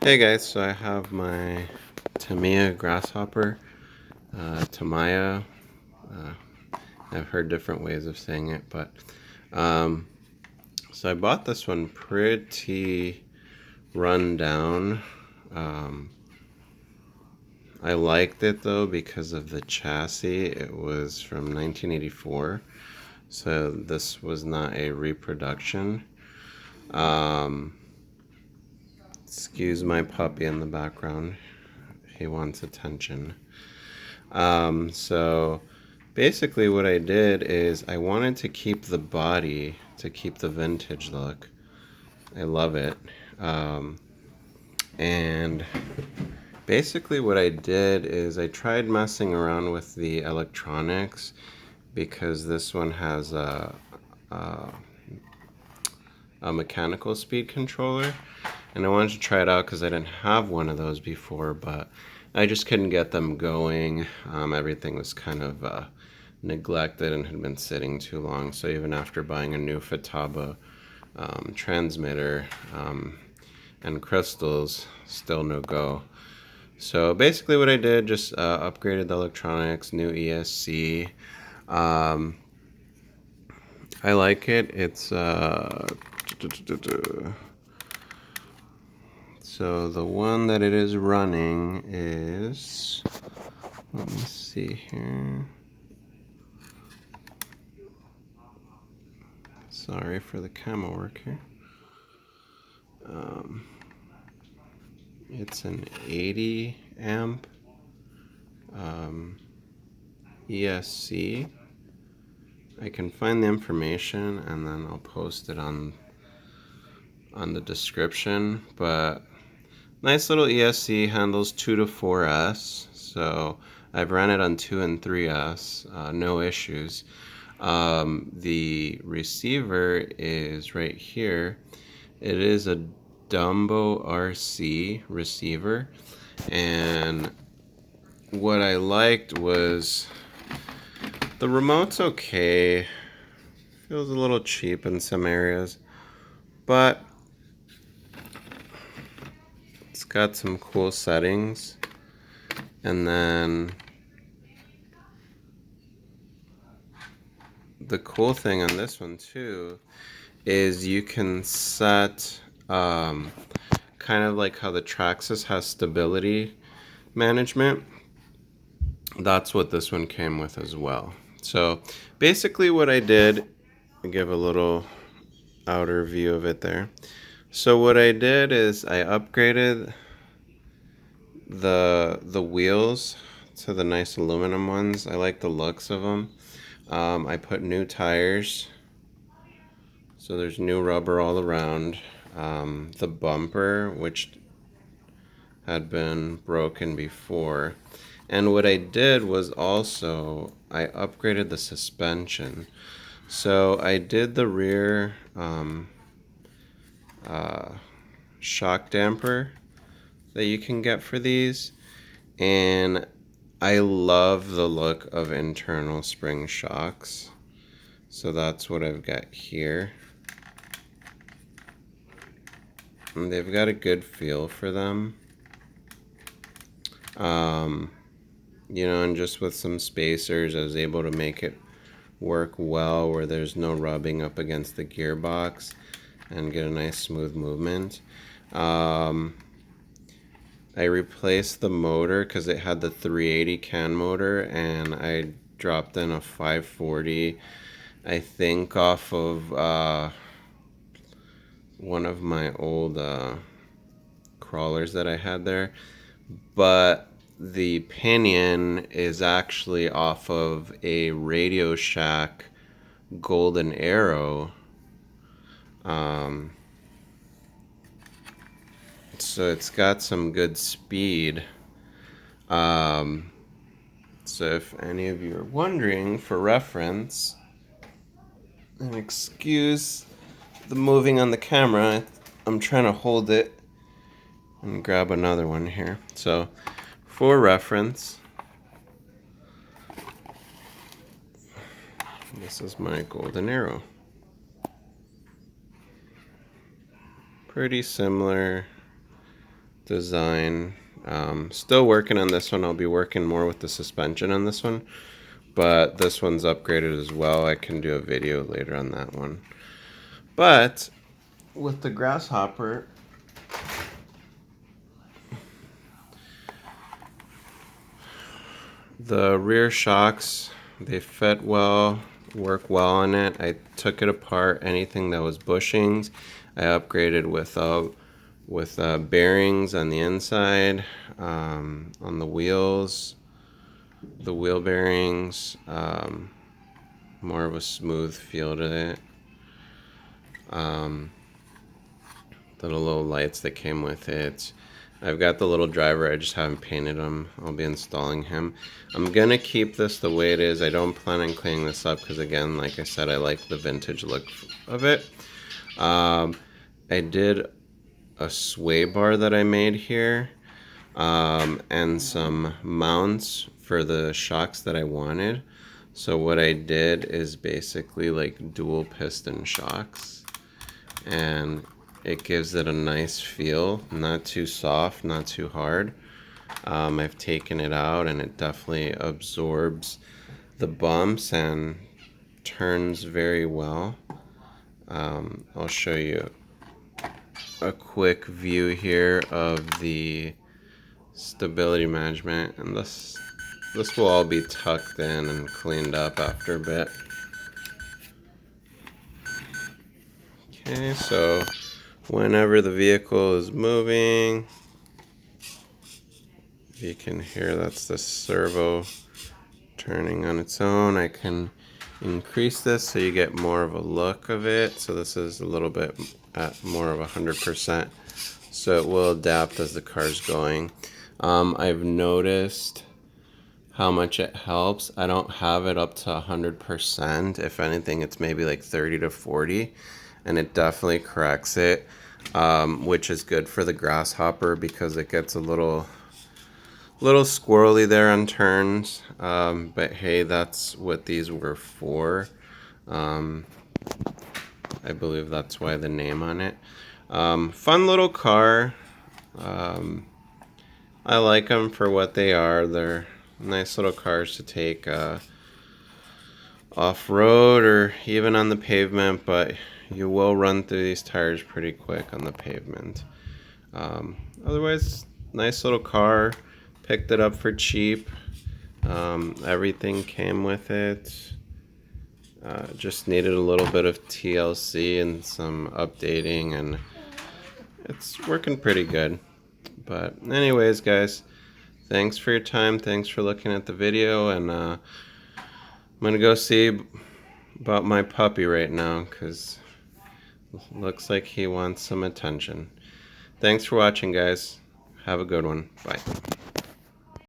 Hey guys, so I have my Tamiya grasshopper, Tamiya. Uh, I've heard different ways of saying it, but um, so I bought this one pretty run down. Um, I liked it though because of the chassis. It was from 1984, so this was not a reproduction. Um, Excuse my puppy in the background. He wants attention. So basically what I did is I wanted to keep the body, to keep the vintage look. I love it. Um, and basically what I did is I tried messing around with the electronics because this one has a, a mechanical speed controller. And I wanted to try it out because I didn't have one of those before, but I just couldn't get them going. Everything was kind of neglected and had been sitting too long. So even after buying a new Futaba transmitter and crystals, still no go. So basically what I did, just upgraded the electronics, new ESC. Um, I like it. It's so the one that it is running is, let me see here. Sorry for the camera work here. It's an 80 amp ESC. I can find the information and then I'll post it on the description. But nice little ESC, handles 2 to 4S. So I've ran it on 2 and 3S, no issues. The receiver is right here. It is a Dumbo RC receiver, and what I liked was the remote's okay. Feels a little cheap in some areas, but it's got some cool settings. And then the cool thing on this one too is you can set kind of like how the Traxxas has stability management. That's what this one came with as well. So basically what I did, I'll give a little outer view of it there. So what I did is I upgraded the wheels to the nice aluminum ones. I like the looks of them. I put new tires, so there's new rubber all around. The bumper, which had been broken before. And what I did was also I upgraded the suspension. So I did the rear shock damper that you can get for these, and I love the look of internal spring shocks. So that's what I've got here. And they've got a good feel for them. And just with some spacers, I was able to make it work well where there's no rubbing up against the gearbox and get a nice smooth movement. I replaced the motor because it had the 380 can motor, and I dropped in a 540, I think, off of one of my old crawlers that I had there. But the pinion is actually off of a Radio Shack Golden Arrow. So it's got some good speed. So if any of you are wondering, for reference, and excuse the moving on the camera, I'm trying to hold it and grab another one here. So for reference, this is my Golden Arrow. Pretty similar design. Still working on this one. I'll be working more with the suspension on this one, but this one's upgraded as well. I can do a video later on that one. But with the grasshopper, the rear shocks, they fit well, work well on it. I took it apart. Anything that was bushings, I upgraded with bearings on the inside, on the wheels, the wheel bearings, more of a smooth feel to it. The little lights that came with it. I've got the little driver, I just haven't painted him. I'll be installing him. I'm gonna keep this the way it is. I don't plan on cleaning this up because, again, like I said, I like the vintage look of it. I did a sway bar that I made here, and some mounts for the shocks that I wanted. So what I did is basically like dual piston shocks, and it gives it a nice feel, not too soft, not too hard. I've taken it out and it definitely absorbs the bumps and turns very well. I'll show you a quick view here of the stability management, and this will all be tucked in and cleaned up after a bit. Okay, so whenever the vehicle is moving, if you can hear, that's the servo turning on its own. I can increase this so you get more of a look of it. So this is a little bit at more of 100%. So it will adapt as the car's going. I've noticed how much it helps. I don't have it up to 100%. If anything, it's maybe like 30 to 40, and it definitely corrects it, which is good for the grasshopper because it gets a little squirrely there on turns. But hey, that's what these were for. I believe that's why the name on it. Fun little car. I like them for what they are. They're nice little cars to take off-road or even on the pavement, but you will run through these tires pretty quick on the pavement. Otherwise, nice little car. Picked it up for cheap. Everything came with it. Just needed a little bit of TLC and some updating, and it's working pretty good. But anyways, guys, thanks for your time. Thanks for looking at the video, and I'm gonna go see about my puppy right now because looks like he wants some attention. Thanks for watching, guys. Have a good one. Bye.